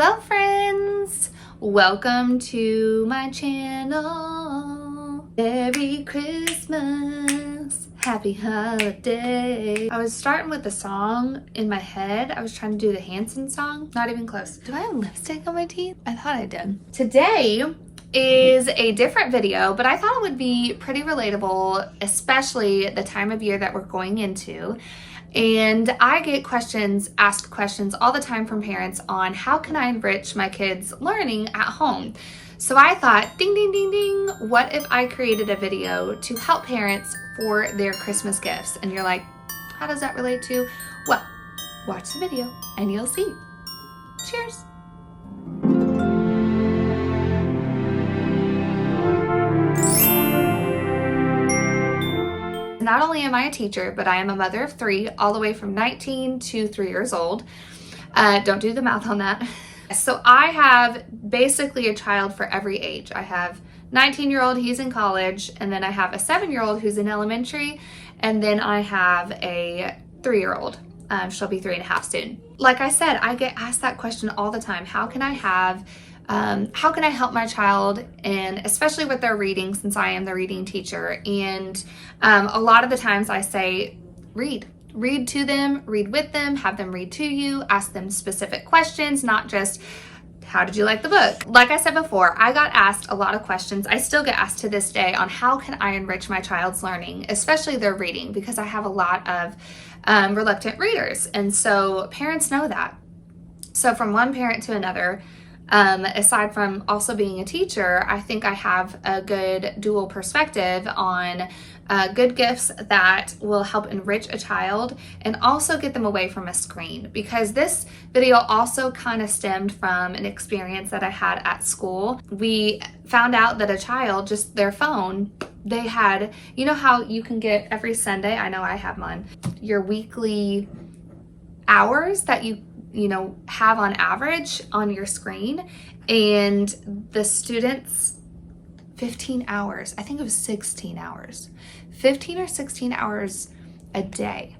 Hello friends! Welcome to my channel. Merry Christmas, happy holiday. I was starting with the song in my head. I was trying to do the Hanson song. Not even close. Do I have lipstick on my teeth? I thought I did. Today is a different video, but I thought it would be pretty relatable, especially the time of year that we're going into. And I get asked questions all the time from parents on how can I enrich my kids' learning at home. So I thought, ding, ding, ding, ding, what if I created a video to help parents for their Christmas gifts? And you're like, how does that relate to? Well, watch the video and you'll see. Cheers. Not only am I a teacher, but I am a mother of three, all the way from 19 to 3 years old. Don't do the math on that. So I have basically a child for every age. I have 19-year-old, he's in college, and then I have a 7-year-old who's in elementary, and then I have a 3-year-old. She'll be 3.5 soon. Like I said, I get asked that question all the time. How can I help my child, and especially with their reading, since I am the reading teacher? And a lot of the times I say, read to them, read with them, have them read to you, ask them specific questions, not just, how did you like the book? Like I said before, I got asked a lot of questions. I still get asked to this day on how can I enrich my child's learning, especially their reading, because I have a lot of reluctant readers. And so parents know that. So from one parent to another, aside from also being a teacher, I think I have a good dual perspective on good gifts that will help enrich a child and also get them away from a screen. Because this video also kind of stemmed from an experience that I had at school. We found out that a child, just their phone, they had, you know how you can get every Sunday, I know I have mine, your weekly hours that you have on average on your screen, and the students 15 hours, I think it was 16 hours, 15 or 16 hours a day.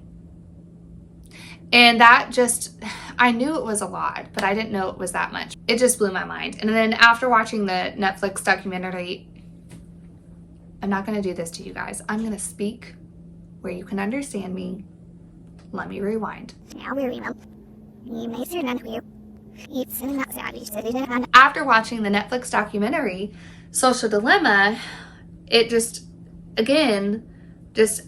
And that just, I knew it was a lot, but I didn't know it was that much. It just blew my mind. And then after watching the Netflix documentary, I'm not going to do this to you guys. I'm going to speak where you can understand me. Let me rewind. After watching the Netflix documentary, Social Dilemma, it just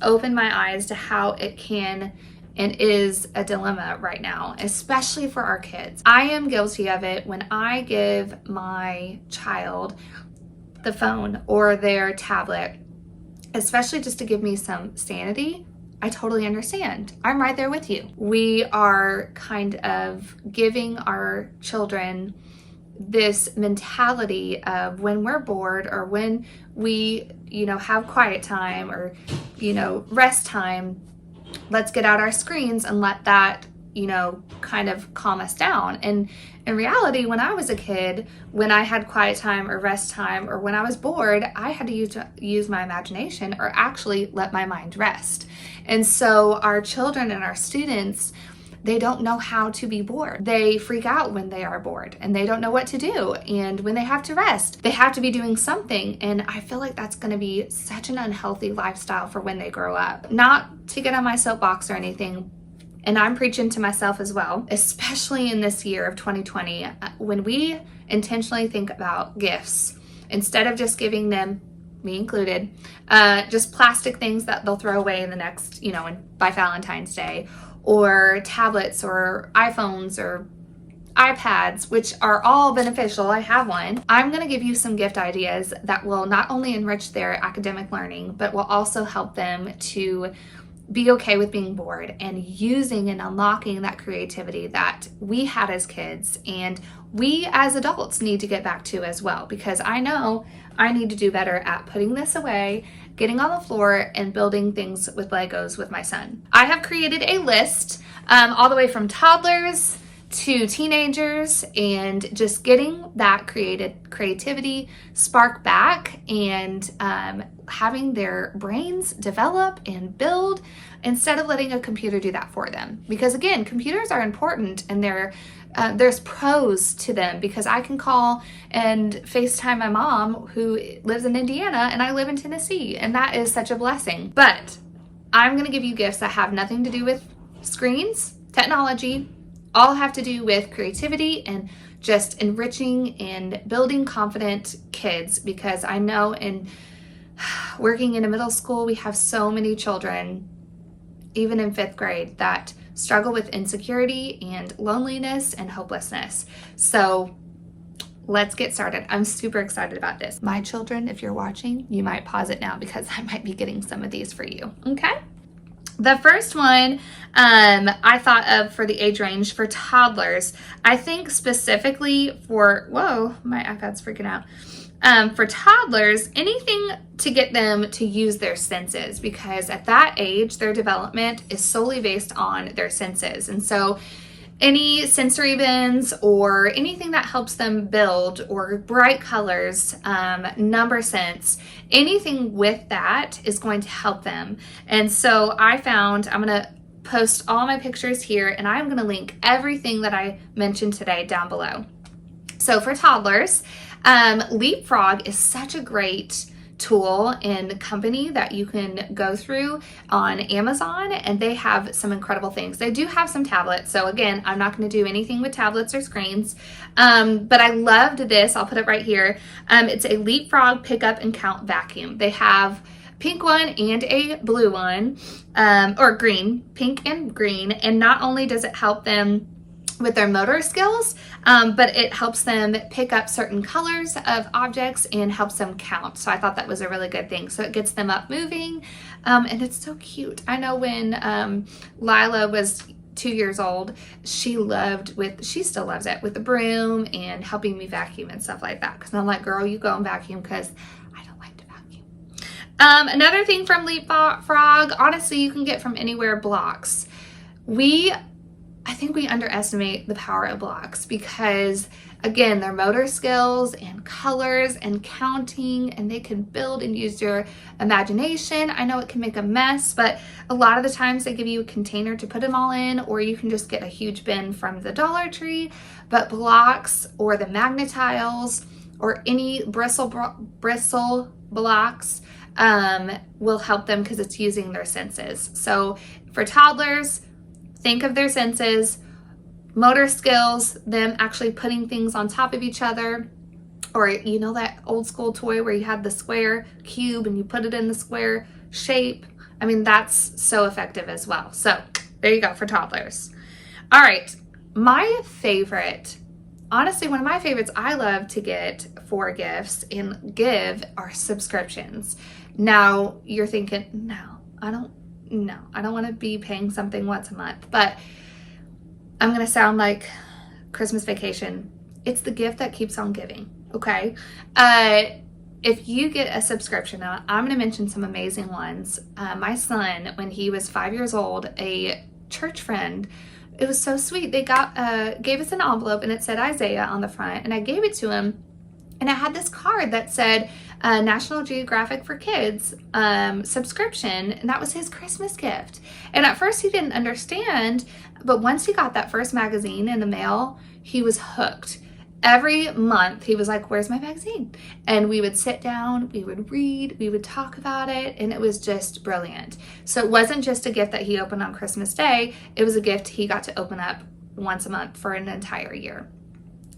opened my eyes to how it can and is a dilemma right now, especially for our kids. I am guilty of it. When I give my child the phone or their tablet, especially just to give me some sanity, I totally understand. I'm right there with you. We are kind of giving our children this mentality of when we're bored or when we, have quiet time or, rest time, let's get out our screens and let that, kind of calm us down. And in reality, when I was a kid, when I had quiet time or rest time, or when I was bored, I had to use my imagination or actually let my mind rest. And so our children and our students, they don't know how to be bored. They freak out when they are bored and they don't know what to do. And when they have to rest, they have to be doing something. And I feel like that's going to be such an unhealthy lifestyle for when they grow up. Not to get on my soapbox or anything, and I'm preaching to myself as well, especially in this year of 2020, when we intentionally think about gifts, instead of just giving them, me included, just plastic things that they'll throw away in the next, by Valentine's Day, or tablets or iPhones or iPads, which are all beneficial. I have one. I'm going to give you some gift ideas that will not only enrich their academic learning, but will also help them to be okay with being bored and using and unlocking that creativity that we had as kids and we as adults need to get back to as well, because I know I need to do better at putting this away, getting on the floor, and building things with Legos with my son. I have created a list all the way from toddlers to teenagers, and just getting that creativity spark back and having their brains develop and build instead of letting a computer do that for them. Because again, computers are important and they're there's pros to them because I can call and FaceTime my mom who lives in Indiana and I live in Tennessee, and that is such a blessing. But I'm going to give you gifts that have nothing to do with screens, technology, all have to do with creativity and just enriching and building confident kids, because I know in working in a middle school, we have so many children, even in 5th grade, that struggle with insecurity and loneliness and hopelessness. So let's get started. I'm super excited about this. My children, if you're watching, you might pause it now because I might be getting some of these for you, okay? The first one I thought of for the age range for toddlers, I think specifically for, whoa, my iPad's freaking out. For toddlers, anything to get them to use their senses, because at that age, their development is solely based on their senses. And so any sensory bins or anything that helps them build, or bright colors, number sense, anything with that is going to help them. And so I found, I'm going to post all my pictures here, and I'm going to link everything that I mentioned today down below. So for toddlers, Leapfrog is such a great tool and company that you can go through on Amazon, and they have some incredible things. They do have some tablets, so again, I'm not going to do anything with tablets or screens, but I loved this. I'll put it right here. It's a Leapfrog pick up and count vacuum. They have pink one and a blue one, or green, pink and green, and not only does it help them with their motor skills, but it helps them pick up certain colors of objects and helps them count. So I thought that was a really good thing. So it gets them up moving, and it's so cute. I know when Lila was 2 years old, she still loves it with the broom and helping me vacuum and stuff like that. Because I'm like, girl, you go and vacuum because I don't like to vacuum. Another thing from Leapfrog, honestly, you can get from anywhere, blocks. I think we underestimate the power of blocks because, again, their motor skills and colors and counting, and they can build and use your imagination. I know it can make a mess, but a lot of the times they give you a container to put them all in, or you can just get a huge bin from the Dollar Tree. But blocks, or the Magnetiles, or any bristle blocks will help them because it's using their senses. So for toddlers, think of their senses, motor skills, them actually putting things on top of each other, or you know that old school toy where you had the square cube and you put it in the square shape. I mean, that's so effective as well. So there you go for toddlers. All right, my favorite, honestly, one of my favorites I love to get for gifts and give are subscriptions. Now you're thinking, no, I don't want to be paying something once a month, but I'm going to sound like Christmas Vacation. It's the gift that keeps on giving, okay? If you get a subscription, now I'm going to mention some amazing ones. My son, when he was 5 years old, a church friend, it was so sweet. They gave us an envelope and it said Isaiah on the front, and I gave it to him. And I had this card that said National Geographic for Kids subscription, and that was his Christmas gift. And at first he didn't understand, but once he got that first magazine in the mail, he was hooked. Every month he was like, where's my magazine? And we would sit down, we would read, we would talk about it, and it was just brilliant. So it wasn't just a gift that he opened on Christmas Day, it was a gift he got to open up once a month for an entire year.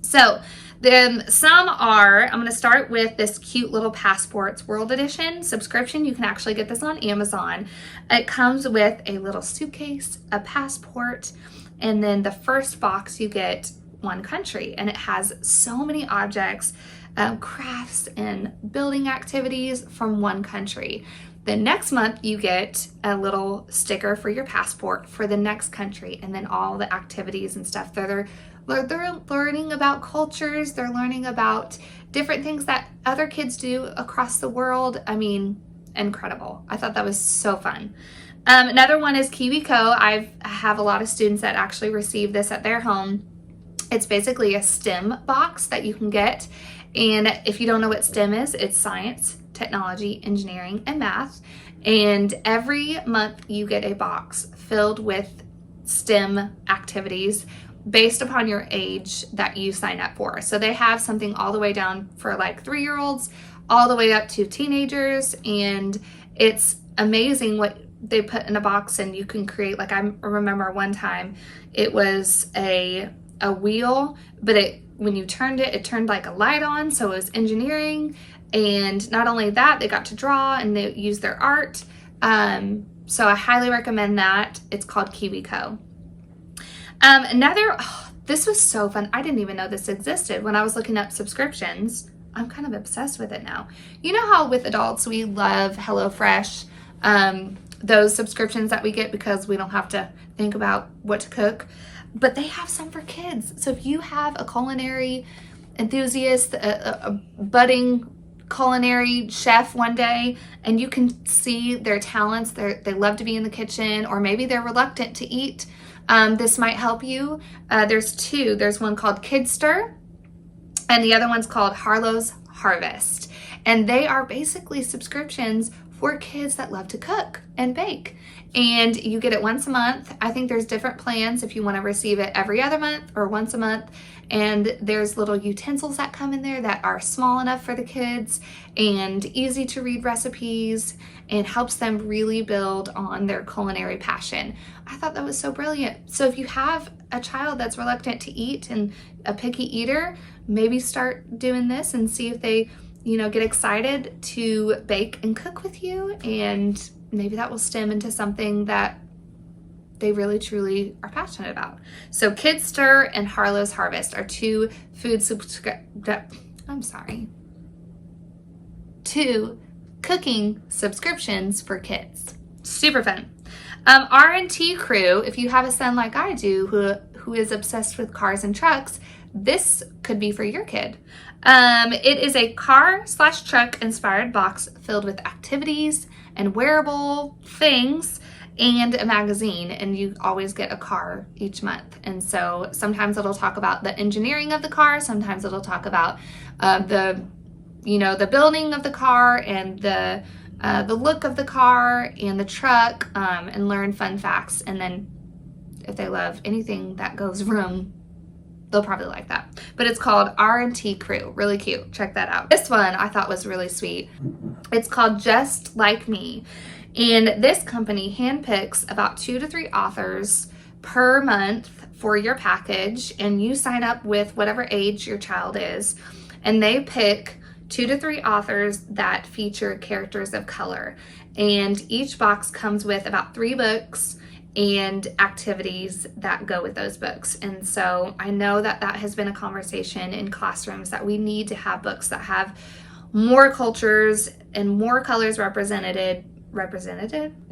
So then some are, I'm going to start with this cute little Passports World Edition subscription. You can actually get this on Amazon. It comes with a little suitcase, a passport, and then the first box you get one country, and it has so many objects, crafts and building activities from one country. The next month you get a little sticker for your passport for the next country, and then all the activities and stuff. They're learning about cultures, they're learning about different things that other kids do across the world. I mean, incredible. I thought that was so fun. Another one is Kiwi Co. I have a lot of students that actually receive this at their home. It's basically a STEM box that you can get. And if you don't know what STEM is, it's science, technology, engineering, and math. And every month you get a box filled with STEM activities based upon your age that you sign up for. So they have something all the way down for like 3-year-olds, all the way up to teenagers, and it's amazing what they put in a box, and you can create, like I remember one time it was a wheel, but when you turned it, it turned like a light on, so it was engineering. And not only that, they got to draw and they use their art. So I highly recommend that. It's called Kiwi Co. This was so fun. I didn't even know this existed when I was looking up subscriptions. I'm kind of obsessed with it now. You know how with adults we love HelloFresh, those subscriptions that we get because we don't have to think about what to cook, but they have some for kids. So if you have a culinary enthusiast, a budding culinary chef one day, and you can see their talents, they love to be in the kitchen, or maybe they're reluctant to eat, this might help you. There's two. There's one called Kidster, and the other one's called Harlow's Harvest. And they are basically subscriptions for kids that love to cook and bake. And you get it once a month. I think there's different plans if you want to receive it every other month or once a month. And there's little utensils that come in there that are small enough for the kids and easy to read recipes, and helps them really build on their culinary passion. I thought that was so brilliant. So if you have a child that's reluctant to eat and a picky eater, maybe start doing this and see if they, get excited to bake and cook with you, and maybe that will stem into something that they really truly are passionate about. So Kidster and Harlow's Harvest are two cooking subscriptions for kids. Super fun. R&T Crew, if you have a son like I do who is obsessed with cars and trucks, this could be for your kid. It is a car/truck inspired box filled with activities and wearable things and a magazine, and you always get a car each month. And so sometimes it'll talk about the engineering of the car, sometimes it'll talk about the building of the car and the look of the car and the truck, and learn fun facts. And then if they love anything that goes vroom, they'll probably like that. But it's called R&T Crew. Really cute. Check that out. This one I thought was really sweet. It's called Just Like Me. And this company handpicks about 2 to 3 authors per month for your package. And you sign up with whatever age your child is. And they pick 2 to 3 authors that feature characters of color. And each box comes with about 3 books and activities that go with those books. And so I know that has been a conversation in classrooms, that we need to have books that have more cultures and more colors represented,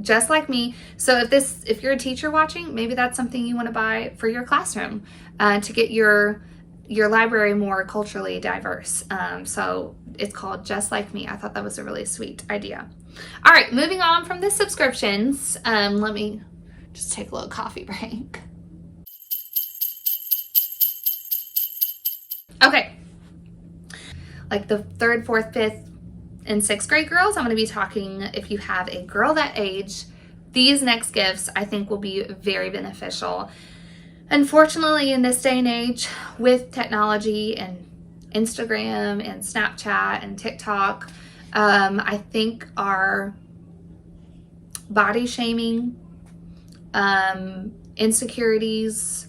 just like me. So if you're a teacher watching, maybe that's something you want to buy for your classroom, to get your library more culturally diverse. So it's called Just Like Me. I thought that was a really sweet idea. All right, moving on from the subscriptions. Let me just take a little coffee break. Okay. Like the 3rd, 4th, 5th, and 6th grade girls, I'm going to be talking, if you have a girl that age, these next gifts I think will be very beneficial. Unfortunately, in this day and age, with technology and Instagram and Snapchat and TikTok, I think our body shaming, insecurities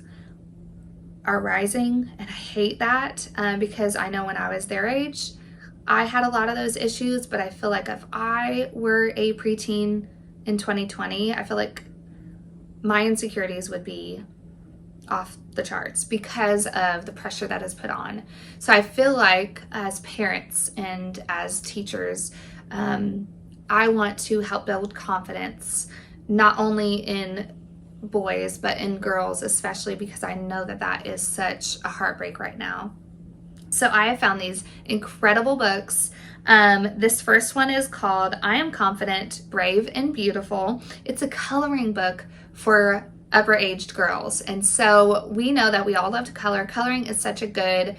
are rising, and I hate that, because I know when I was their age, I had a lot of those issues. But I feel like if I were a preteen in 2020, I feel like my insecurities would be off the charts because of the pressure that is put on. So I feel like as parents and as teachers, I want to help build confidence, not only in boys, but in girls especially, because I know that is such a heartbreak right now. So I have found these incredible books. This first one is called I Am Confident, Brave, and Beautiful. It's a coloring book for upper-aged girls. And so we know that we all love to color. Coloring is such a good,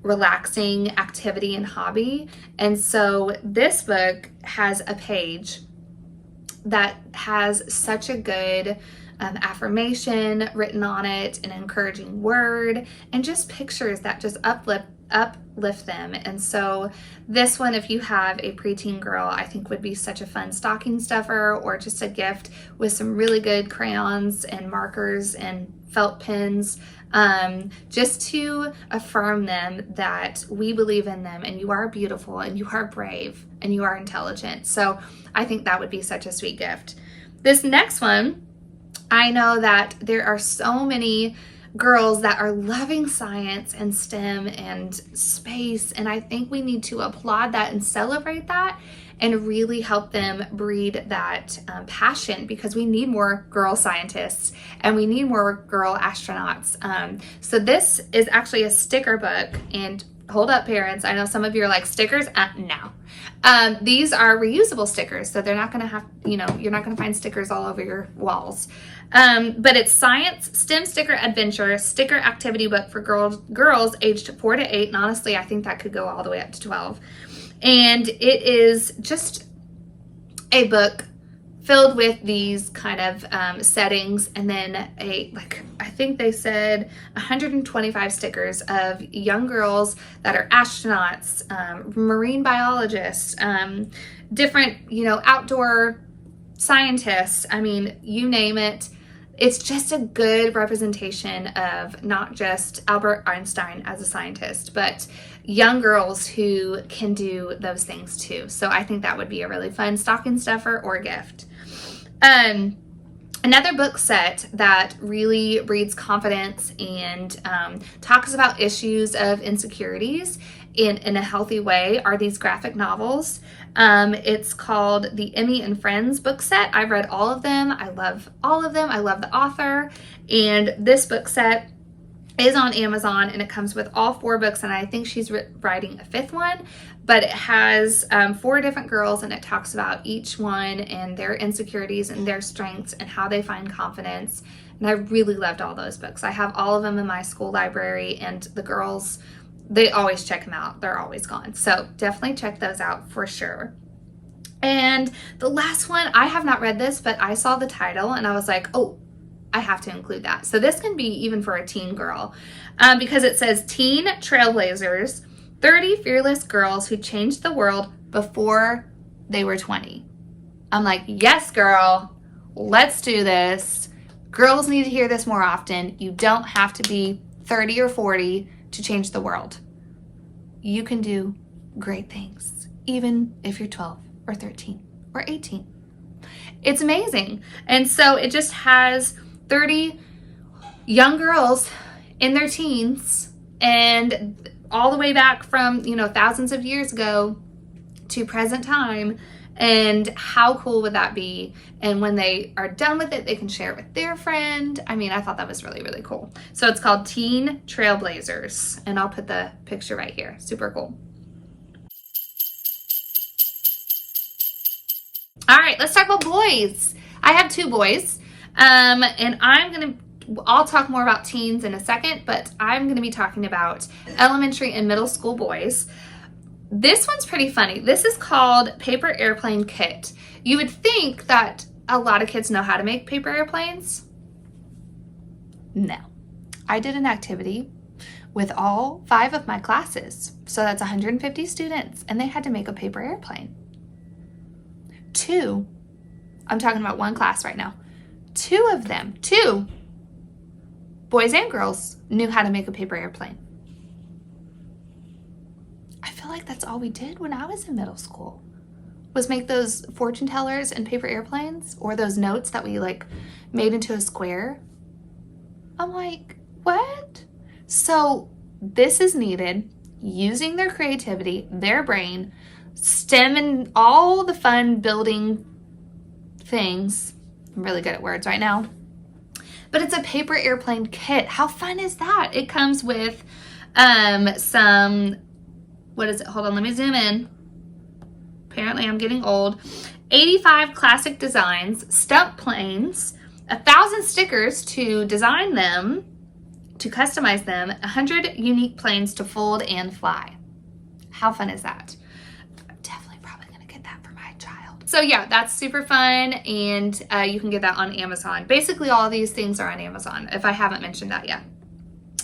relaxing activity and hobby. And so this book has a page that has such a good affirmation written on it, an encouraging word, and just pictures that just uplift them. And so this one, if you have a preteen girl, I think would be such a fun stocking stuffer, or just a gift with some really good crayons and markers and felt pens, just to affirm them that we believe in them, and you are beautiful, and you are brave, and you are intelligent. So I think that would be such a sweet gift. This next one, I know that there are so many girls that are loving science and STEM and space, and I think we need to applaud that and celebrate that and really help them breed that passion, because we need more girl scientists and we need more girl astronauts. So this is actually a sticker book, and hold up, parents, I know some of you are like, stickers? No. These are reusable stickers, so they're not gonna have, you're not gonna find stickers all over your walls. But it's Science STEM Sticker Adventure Sticker Activity Book for girls aged 4 to 8, and honestly, I think that could go all the way up to 12. And it is just a book filled with these kind of settings, and then I think they said 125 stickers of young girls that are astronauts, marine biologists, different, outdoor scientists. I mean, you name it. It's just a good representation of not just Albert Einstein as a scientist, but young girls who can do those things too. So I think that would be a really fun stocking stuffer or gift. Another book set that really breeds confidence and talks about issues of insecurities in a healthy way are these graphic novels. It's called the Emmie and Friends book set. I've read all of them. I love all of them. I love the author. And this book set is on Amazon, and it comes with all 4 books, and I think she's writing a 5th one, but it has 4 different girls, and it talks about each one and their insecurities and their strengths and how they find confidence. And I really loved all those books. I have all of them in my school library, and the girls, they always check them out. They're always gone. So definitely check those out for sure. And the last one, I have not read this, but I saw the title and I was like, oh, I have to include that. So this can be even for a teen girl, because it says Teen Trailblazers, 30 fearless girls who changed the world before they were 20. I'm like, yes, girl, let's do this. Girls need to hear this more often. You don't have to be 30 or 40 to change the world. You can do great things, even if you're 12 or 13 or 18. It's amazing. And so it just has 30 young girls in their teens, and all the way back from, thousands of years ago to present time. And how cool would that be? And when they are done with it, they can share it with their friend. I mean, I thought that was really, really cool. So it's called Teen Trailblazers, and I'll put the picture right here. Super cool. All right, let's talk about boys. I have 2 boys, and I'll talk more about teens in a second, but I'm going to be talking about elementary and middle school boys. This one's pretty funny. This is called Paper Airplane Kit. You would think that a lot of kids know how to make paper airplanes. No. I did an activity with all 5 of my classes. So that's 150 students, and they had to make a paper airplane. 2, I'm talking about one class right now. 2 of them, 2 boys and girls, knew how to make a paper airplane. I feel like that's all we did when I was in middle school, was make those fortune tellers and paper airplanes, or those notes that we made into a square. I'm like, what? So this is needed, using their creativity, their brain, STEM, and all the fun building things. I'm really good at words right now. But it's a paper airplane kit. How fun is that? It comes with some, what is it? Hold on, let me zoom in. Apparently I'm getting old. 85 classic designs, stump planes, 1,000 stickers to design them, to customize them, 100 unique planes to fold and fly. How fun is that? I'm definitely probably gonna get that for my child. So yeah, that's super fun, and you can get that on Amazon. Basically, all of these things are on Amazon, if I haven't mentioned that yet.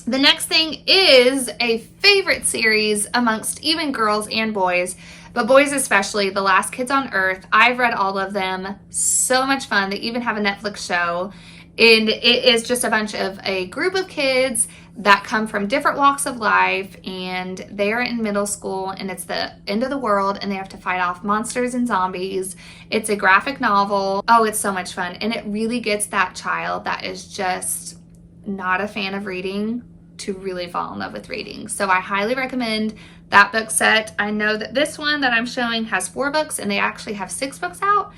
The next thing is a favorite series amongst even girls and boys, but boys especially, The Last Kids on Earth. I've read all of them. So much fun. They even have a Netflix show. And it is just a bunch of a group of kids that come from different walks of life, and they're in middle school, and it's the end of the world, and they have to fight off monsters and zombies. It's a graphic novel. Oh, it's so much fun. And it really gets that child that is just not a fan of reading to really fall in love with reading. So I highly recommend that book set. I know that this one that I'm showing has 4 books, and they actually have 6 books out.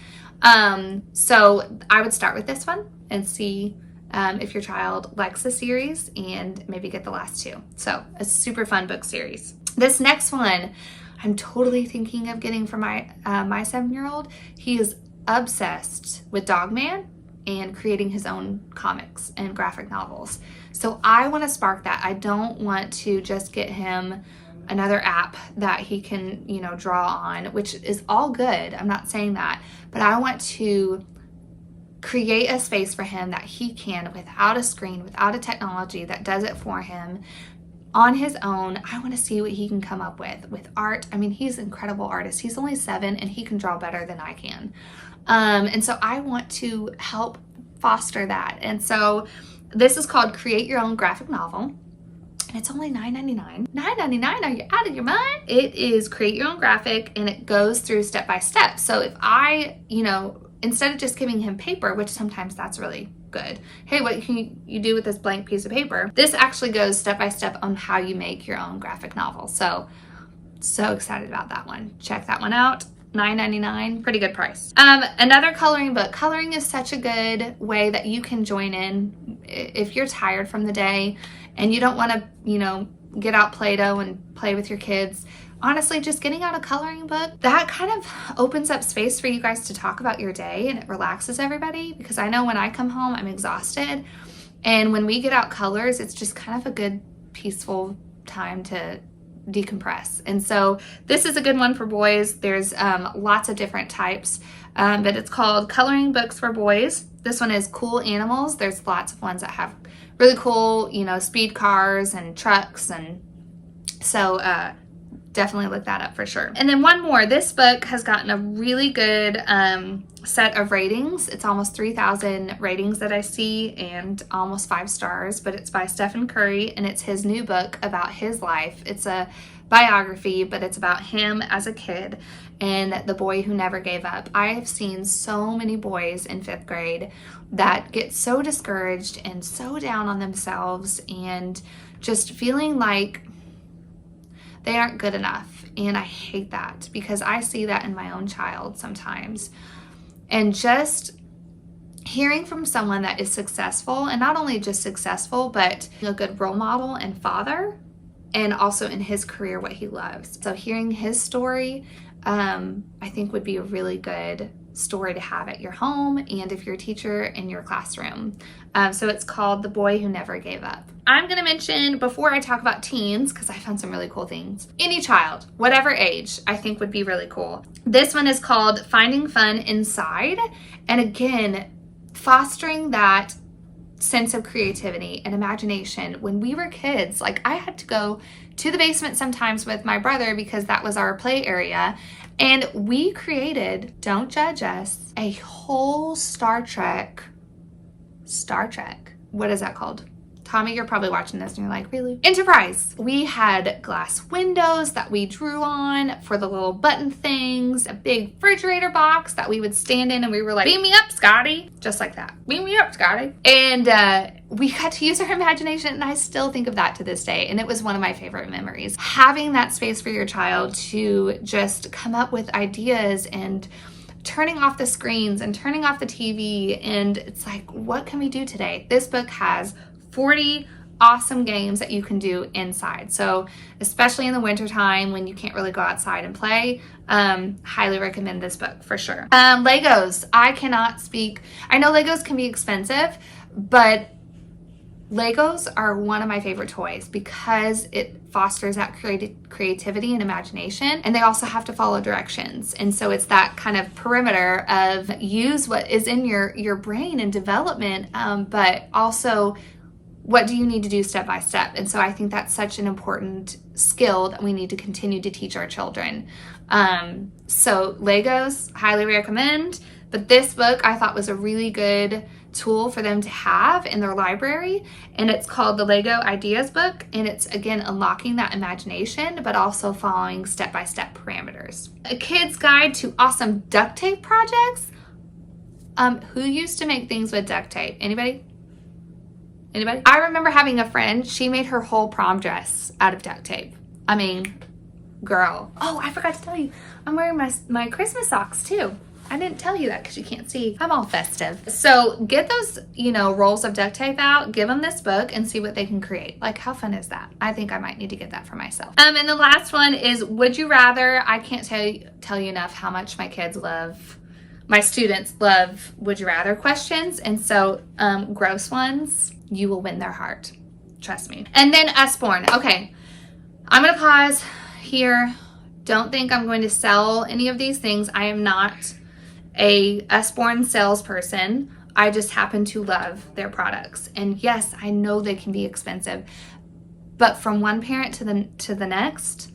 So I would start with this one and see if your child likes the series, and maybe get the last 2. So a super fun book series. This next one I'm totally thinking of getting for my 7-year-old. He is obsessed with Dogman and creating his own comics and graphic novels. So I want to spark that. I don't want to just get him another app that he can, draw on, which is all good. I'm not saying that, but I want to create a space for him that he can, without a screen, without a technology that does it for him, on his own. I want to see what he can come up with art. I mean, he's an incredible artist. He's only 7 and he can draw better than I can. And so I want to help foster that. And so this is called Create Your Own Graphic Novel. And it's only $9.99. $9.99? Are you out of your mind? It is Create Your Own Graphic, and it goes through step by step. So if I, instead of just giving him paper, which sometimes that's really good. Hey, what can you do with this blank piece of paper? This actually goes step by step on how you make your own graphic novel. So excited about that one. Check that one out. $9.99, pretty good price. Another coloring book. Coloring is such a good way that you can join in if you're tired from the day and you don't want to, get out Play-Doh and play with your kids. Honestly, just getting out a coloring book, that kind of opens up space for you guys to talk about your day, and it relaxes everybody, because I know when I come home, I'm exhausted. And when we get out colors, it's just kind of a good, peaceful time to decompress. And so this is a good one for boys. There's lots of different types, but it's called Coloring Books for Boys. This one is Cool Animals. There's lots of ones that have really cool, speed cars and trucks, and so definitely look that up for sure. And then one more. This book has gotten a really good set of ratings. It's almost 3,000 ratings that I see, and almost 5 stars, but it's by Stephen Curry, and it's his new book about his life. It's a biography, but it's about him as a kid and the boy who never gave up. I have seen so many boys in 5th grade that get so discouraged and so down on themselves, and just feeling like they aren't good enough. And I hate that, because I see that in my own child sometimes. And just hearing from someone that is successful, and not only just successful, but a good role model and father, and also in his career what he loves. So hearing his story, I think would be a really good story to have at your home, and if you're a teacher in your classroom. So it's called The Boy Who Never Gave Up. I'm going to mention, before I talk about teens, because I found some really cool things, any child, whatever age, I think would be really cool. This one is called Finding Fun Inside. And again, fostering that sense of creativity and imagination. When we were kids, like, I had to go to the basement sometimes with my brother because that was our play area. And we created, don't judge us, a whole Star Trek, what is that called? Tommy, you're probably watching this and you're like, really? Enterprise. We had glass windows that we drew on for the little button things, a big refrigerator box that we would stand in, and we were like, beam me up, Scotty. Just like that. Beam me up, Scotty. And we got to use our imagination, and I still think of that to this day. And it was one of my favorite memories. Having that space for your child to just come up with ideas, and turning off the screens and turning off the TV. And it's like, what can we do today? This book has 40 awesome games that you can do inside. So especially in the wintertime when you can't really go outside and play, highly recommend this book for sure. Legos. I cannot speak. I know Legos can be expensive, but Legos are one of my favorite toys because it fosters that creativity and imagination, and they also have to follow directions. And so it's that kind of perimeter of use what is in your brain and development, but also what do you need to do step by step. And so I think that's such an important skill that we need to continue to teach our children. So Legos, highly recommend. But this book I thought was a really good tool for them to have in their library, and it's called the Lego Ideas Book, and it's again unlocking that imagination but also following step-by-step parameters. A kid's guide to awesome duct tape projects. Who used to make things with duct tape? Anybody? I remember having a friend, she made her whole prom dress out of duct tape. I mean, girl. Oh, I forgot to tell you, I'm wearing my Christmas socks too. I didn't tell you that because you can't see. I'm all festive. So get those, rolls of duct tape out, give them this book, and see what they can create. Like, how fun is that? I think I might need to get that for myself. And the last one is Would You Rather. I can't tell you enough how much my students love Would You Rather questions. And so gross ones, you will win their heart. Trust me. And then Usborne. Okay, I'm going to pause here. Don't think I'm going to sell any of these things. I am not a Usborne salesperson. I just happen to love their products. And yes, I know they can be expensive, but from one parent to the next,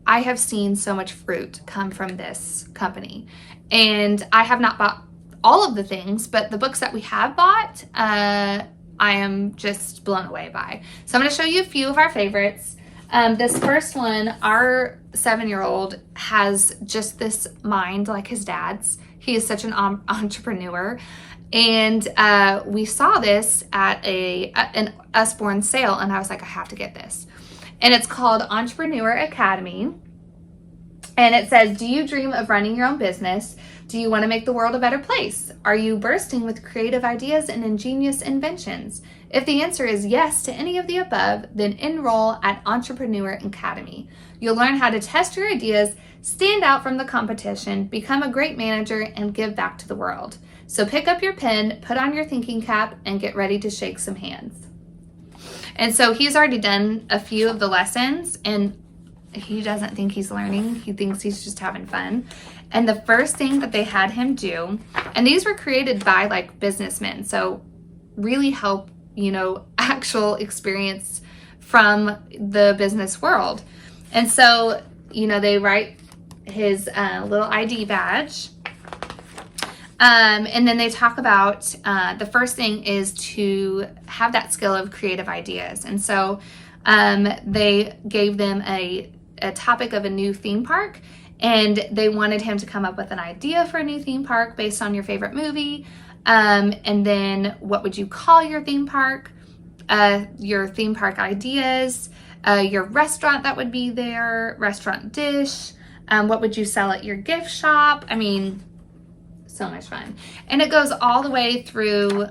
I have seen so much fruit come from this company. And I have not bought all of the things, but the books that we have bought, I am just blown away by. So I'm going to show you a few of our favorites. This first one, our 7-year-old has just this mind like his dad's. He is such an entrepreneur. And we saw this at an Usborne sale, and I was like, I have to get this. And it's called Entrepreneur Academy. And it says, do you dream of running your own business? Do you want to make the world a better place? Are you bursting with creative ideas and ingenious inventions? If the answer is yes to any of the above, then enroll at Entrepreneur Academy. You'll learn how to test your ideas, stand out from the competition, become a great manager, and give back to the world. So pick up your pen, put on your thinking cap, and get ready to shake some hands. And so he's already done a few of the lessons, and he doesn't think he's learning. He thinks he's just having fun. And the first thing that they had him do, and these were created by like businessmen, so really help, actual experience from the business world. And so, they write his little ID badge. And then they talk about the first thing is to have that skill of creative ideas. And so they gave them a topic of a new theme park, and they wanted him to come up with an idea for a new theme park based on your favorite movie. And then what would you call your theme park ideas, your restaurant that would be there, restaurant dish, what would you sell at your gift shop? I mean, so much fun. And it goes all the way through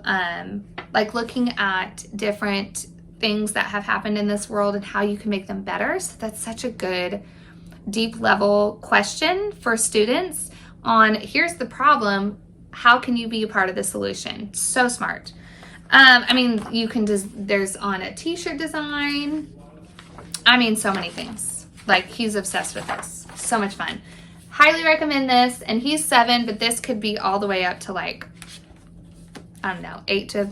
like looking at different things that have happened in this world and how you can make them better. So that's such a good deep level question for students on here's the problem, how can you be a part of the solution? So smart. I mean, you can there's on a t-shirt design. I mean, so many things. Like, he's obsessed with this. So much fun. Highly recommend this. And he's 7, but this could be all the way up to like, I don't know, 8 to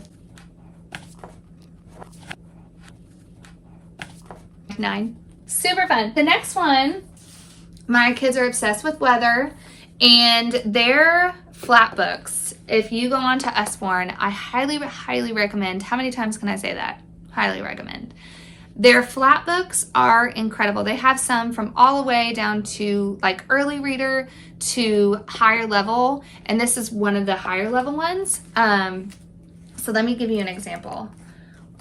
9. Super fun. The next one, my kids are obsessed with weather, and their flat books, if you go on to Usborne, I highly recommend. How many times can I say that? Highly recommend. Their flat books are incredible. They have some from all the way down to like early reader to higher level, and this is one of the higher level ones. So let me give you an example.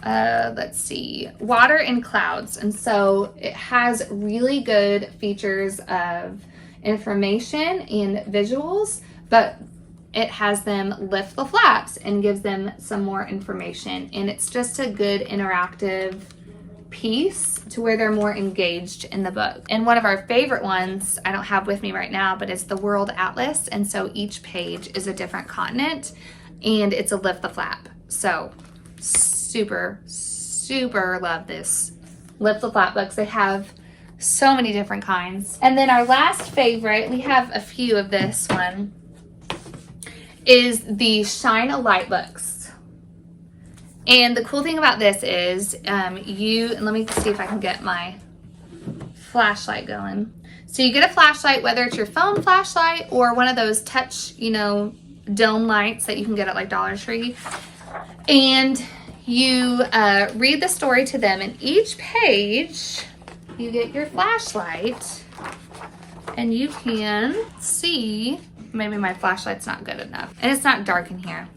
Let's see, Water and Clouds. And so it has really good features of information and visuals, but it has them lift the flaps and gives them some more information. And it's just a good interactive piece to where they're more engaged in the book. And one of our favorite ones, I don't have with me right now, but it's the World Atlas. And so each page is a different continent, and it's a lift the flap. So super super love this Lift the Flap books. They have so many different kinds. And then our last favorite, we have a few of this one, is the Shine a Light books. And the cool thing about this is let me see if I can get my flashlight going. So you get a flashlight, whether it's your phone flashlight or one of those touch, dome lights that you can get at like Dollar Tree. And you read the story to them, and each page you get your flashlight and you can see. Maybe my flashlight's not good enough and it's not dark in here.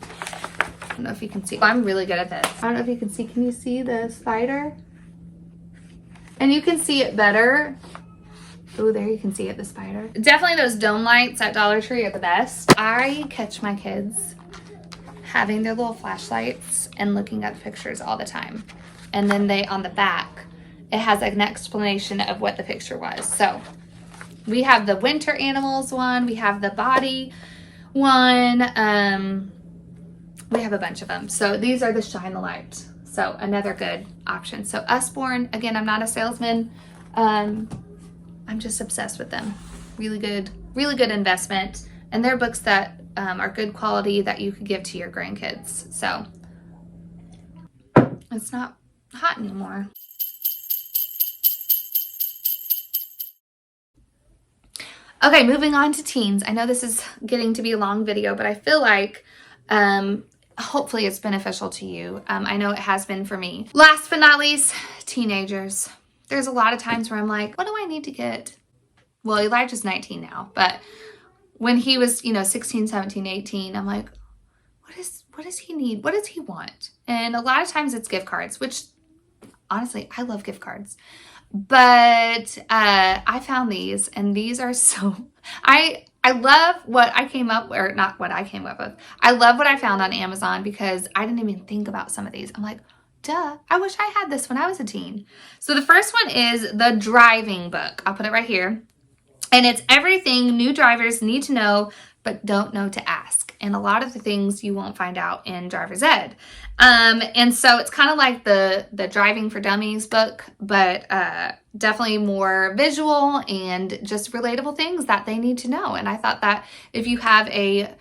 I don't know if you can see. I'm really good at this. I don't know if you can see. Can you see the spider? And you can see it better. Oh, there you can see it, the spider. Definitely those dome lights at Dollar Tree are the best. I catch my kids having their little flashlights and looking at pictures all the time. And then on the back, it has an explanation of what the picture was. So we have the winter animals one, we have the body one, we have a bunch of them. So these are the Shine the Light. So another good option. So Usborne, again, I'm not a salesman. I'm just obsessed with them. Really good investment. And they're books that are good quality that you could give to your grandkids. So it's not hot anymore. Okay, moving on to teens. I know this is getting to be a long video, but I feel like hopefully it's beneficial to you. I know it has been for me. Last but not least, teenagers. There's a lot of times where I'm like, what do I need to get? Well, Elijah's 19 now, but when he was, 16, 17, 18, I'm like, what does he need? What does he want? And a lot of times it's gift cards, which honestly, I love gift cards. But I found these, and these are so, I love what I came up with, or not what I came up with. I love what I found on Amazon because I didn't even think about some of these. I'm like, duh, I wish I had this when I was a teen. So the first one is the driving book. I'll put it right here. And it's everything new drivers need to know, but don't know to ask. And a lot of the things you won't find out in driver's ed. And so it's kind of like the Driving for Dummies book, but definitely more visual and just relatable things that they need to know. And I thought that if you have a,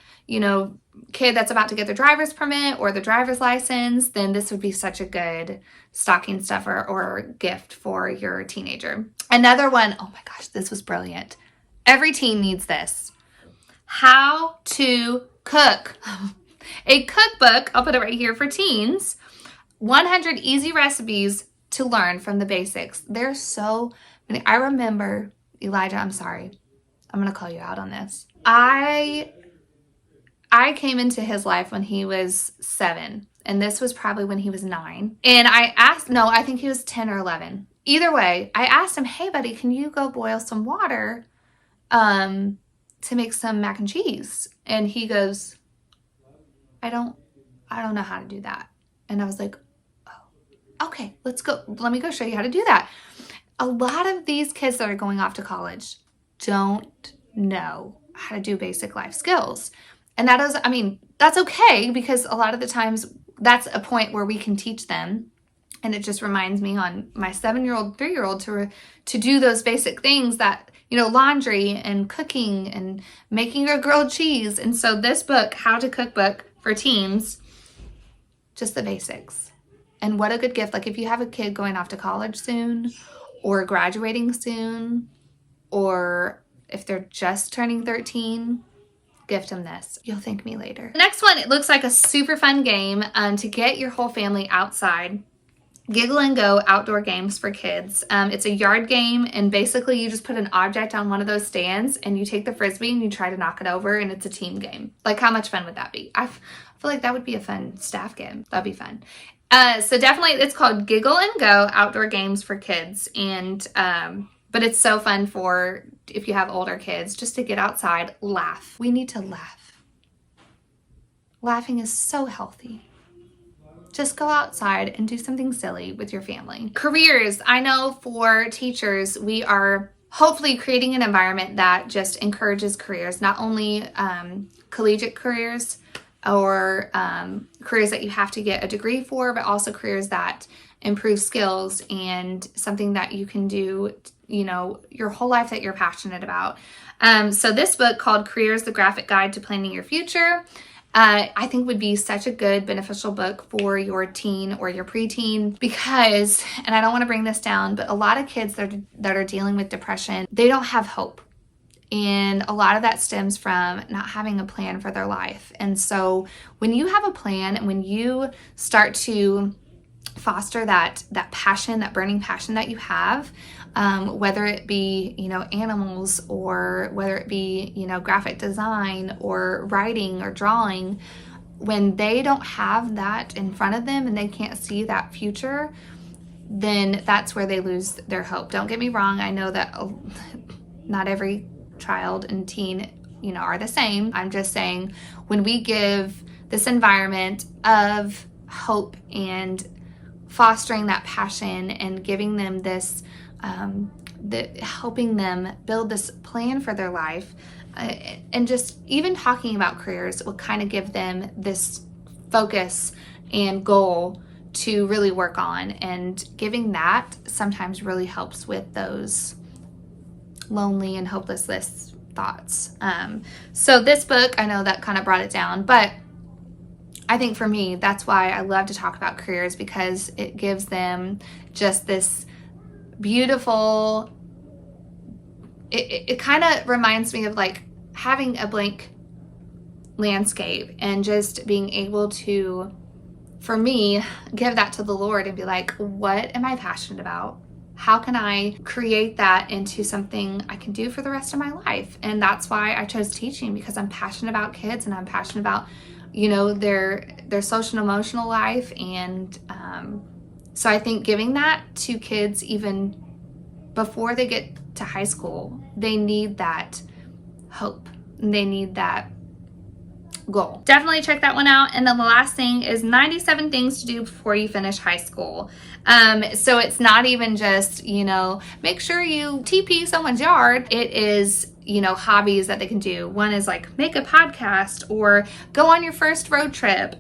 kid that's about to get their driver's permit or the driver's license, then this would be such a good stocking stuffer or gift for your teenager. Another one, oh my gosh, this was brilliant. Every teen needs this. How to cook. A cookbook, I'll put it right here for teens. 100 easy recipes to learn from the basics. There's so many. I remember, Elijah, I'm sorry. I'm going to call you out on this. I came into his life when he was 7, and this was probably when he was 9. And I think he was 10 or 11. Either way, I asked him, hey buddy, can you go boil some water to make some mac and cheese? And he goes, I don't know how to do that. And I was like, oh, okay, let's go. Let me go show you how to do that. A lot of these kids that are going off to college don't know how to do basic life skills. And that's okay, because a lot of the times that's a point where we can teach them. And it just reminds me on my 7-year-old, 3-year-old to do those basic things that, laundry and cooking and making a grilled cheese. And so this book, How to Cook book for teens, just the basics. And what a good gift. Like if you have a kid going off to college soon or graduating soon, or if they're just turning 13, gift them this. You'll thank me later. The next one, it looks like a super fun game to get your whole family outside. Giggle and Go outdoor games for kids. It's a yard game, and basically you just put an object on one of those stands and you take the Frisbee and you try to knock it over, and it's a team game. Like, how much fun would that be? I feel like that would be a fun staff game. That'd be fun. So definitely it's called Giggle and Go outdoor games for kids. And, but it's so fun for if you have older kids, just to get outside, laugh. We need to laugh. Laughing is so healthy. Just go outside and do something silly with your family. Careers. I know for teachers, we are hopefully creating an environment that just encourages careers, not only collegiate careers or careers that you have to get a degree for, but also careers that improve skills and something that you can do, you know, your whole life that you're passionate about. So this book called Careers, the Graphic Guide to Planning Your Future, I think would be such a good beneficial book for your teen or your preteen because, and I don't want to bring this down, but a lot of kids that are dealing with depression, they don't have hope. And a lot of that stems from not having a plan for their life. And so when you have a plan and when you start to foster that passion, that burning passion that you have, whether it be, you know, animals or whether it be, you know, graphic design or writing or drawing, when they don't have that in front of them and they can't see that future, then that's where they lose their hope. Don't get me wrong. I know that not every child and teen, you know, are the same. I'm just saying when we give this environment of hope and fostering that passion and giving them this, helping them build this plan for their life, and just even talking about careers will kind of give them this focus and goal to really work on, and giving that sometimes really helps with those lonely and hopeless thoughts. So this book, I know that kind of brought it down, but I think for me, that's why I love to talk about careers, because it gives them just this beautiful, it kind of reminds me of like having a blank landscape and just being able to, for me, give that to the Lord and be like, what am I passionate about? How can I create that into something I can do for the rest of my life? And that's why I chose teaching, because I'm passionate about kids and I'm passionate about, you know, their social and emotional life. And so I think giving that to kids even before they get to high school, they need that hope and they need that goal. Definitely check that one out. And then the last thing is 97 things to do before you finish high school. So it's not even just, you know, make sure you TP someone's yard. It is, you know, hobbies that they can do. One is like make a podcast or go on your first road trip.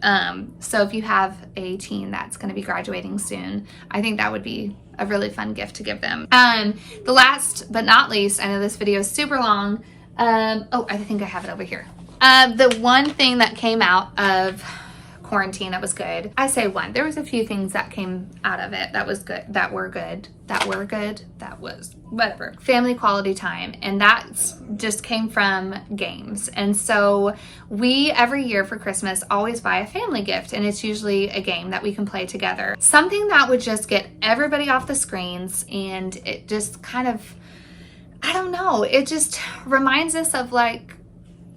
So if you have a teen that's going to be graduating soon, I think that would be a really fun gift to give them. The last but not least, I know this video is super long. Oh, I think I have it over here. The one thing that came out of quarantine that was good, I say one, there was a few things that came out of it that was good, that was whatever, family quality time. And that just came from games. And so we every year for Christmas always buy a family gift, and it's usually a game that we can play together, something that would just get everybody off the screens. And it just kind of, I don't know, it just reminds us of like,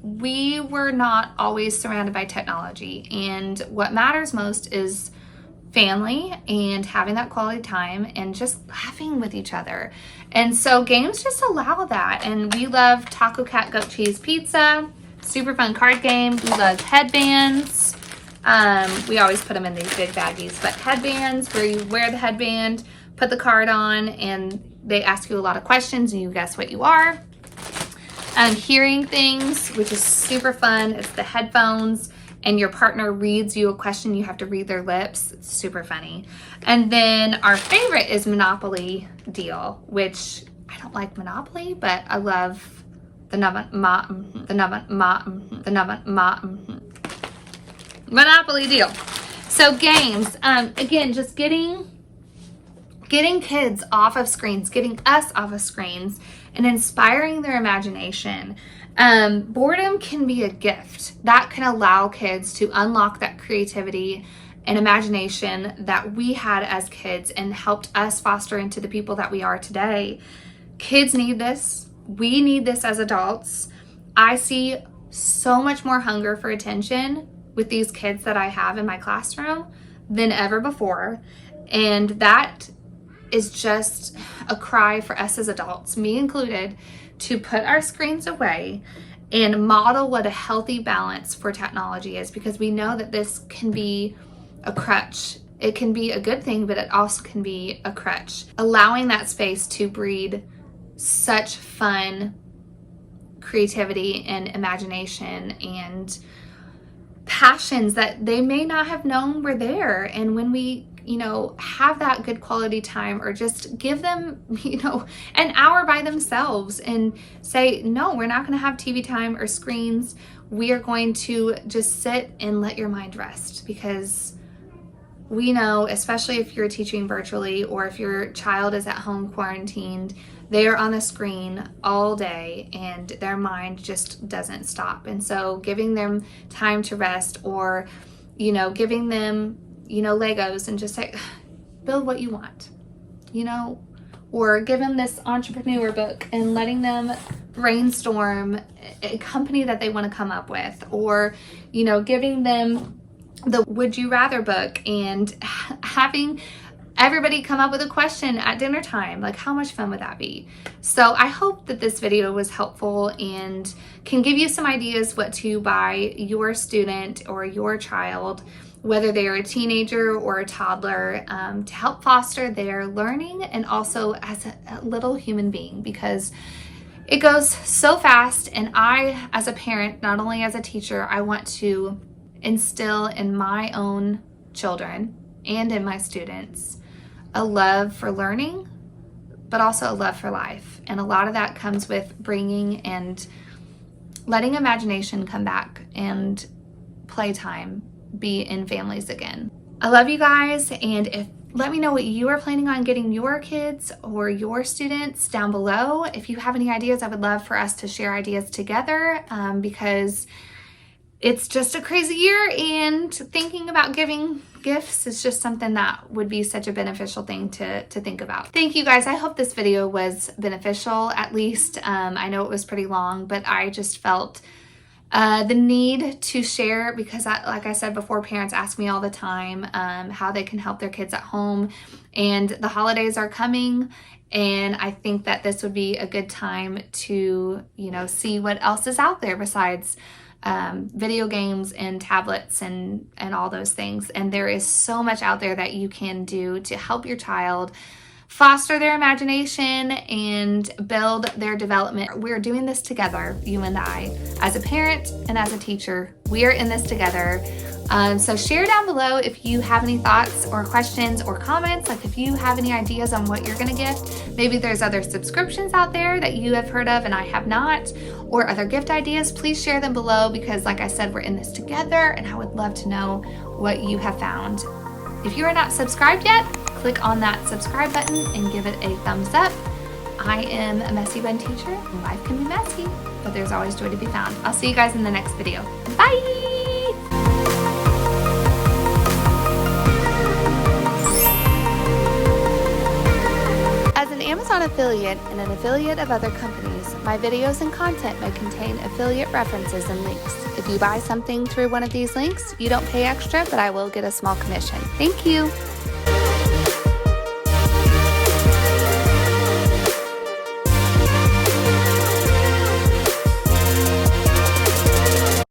we were not always surrounded by technology, and what matters most is family and having that quality time and just laughing with each other. And so games just allow that. And we love Taco Cat Goat Cheese Pizza, super fun card game. We love headbands. We always put them in these big baggies, but headbands where you wear the headband, put the card on, and they ask you a lot of questions and you guess what you are. Hearing things, which is super fun. It's the headphones and your partner reads you a question. You have to read their lips. It's super funny. And then our favorite is Monopoly Deal, which I don't like Monopoly, but I love the Monopoly Deal. So games, again, just getting kids off of screens, getting us off of screens, and inspiring their imagination. Boredom can be a gift that can allow kids to unlock that creativity and imagination that we had as kids and helped us foster into the people that we are today. Kids need this. We need this as adults. I see so much more hunger for attention with these kids that I have in my classroom than ever before. And that is just a cry for us as adults, me included, to put our screens away and model what a healthy balance for technology is, because we know that this can be a crutch. It can be a good thing, but it also can be a crutch. Allowing that space to breed such fun, creativity and imagination and passions that they may not have known were there. And when we you know, have that good quality time, or just give them, you know, an hour by themselves and say, no, we're not going to have TV time or screens. We are going to just sit and let your mind rest, because we know, especially if you're teaching virtually or if your child is at home quarantined, they are on a screen all day and their mind just doesn't stop. And so giving them time to rest, or, you know, giving them, you know, Legos and just say, build what you want, you know, or give them this entrepreneur book and letting them brainstorm a company that they want to come up with, or, you know, giving them the Would You Rather book and having everybody come up with a question at dinner time. Like, how much fun would that be? So I hope that this video was helpful and can give you some ideas what to buy your student or your child, whether they're a teenager or a toddler, to help foster their learning and also as a little human being, because it goes so fast. And I, as a parent, not only as a teacher, I want to instill in my own children and in my students a love for learning, but also a love for life. And a lot of that comes with bringing and letting imagination come back and playtime be in families again. I love you guys, and let me know what you are planning on getting your kids or your students down below. If you have any ideas, I would love for us to share ideas together, because it's just a crazy year, and thinking about giving gifts is just something that would be such a beneficial thing to think about. Thank you guys. I hope this video was beneficial, at least. I know it was pretty long, but I just felt the need to share, because like I said before, parents ask me all the time how they can help their kids at home, and the holidays are coming, and I think that this would be a good time to, you know, see what else is out there besides video games and tablets and all those things. And there is so much out there that you can do to help your child foster their imagination and build their development. We're doing this together, you and I, as a parent and as a teacher. We are in this together. So share down below if you have any thoughts or questions or comments, like if you have any ideas on what you're gonna gift. Maybe there's other subscriptions out there that you have heard of and I have not, or other gift ideas. Please share them below, because like I said, we're in this together and I would love to know what you have found. If you are not subscribed yet, click on that subscribe button and give it a thumbs up. I am a messy bun teacher, and life can be messy, but there's always joy to be found. I'll see you guys in the next video. Bye! As an Amazon affiliate and an affiliate of other companies, my videos and content may contain affiliate references and links. If you buy something through one of these links, you don't pay extra, but I will get a small commission. Thank you.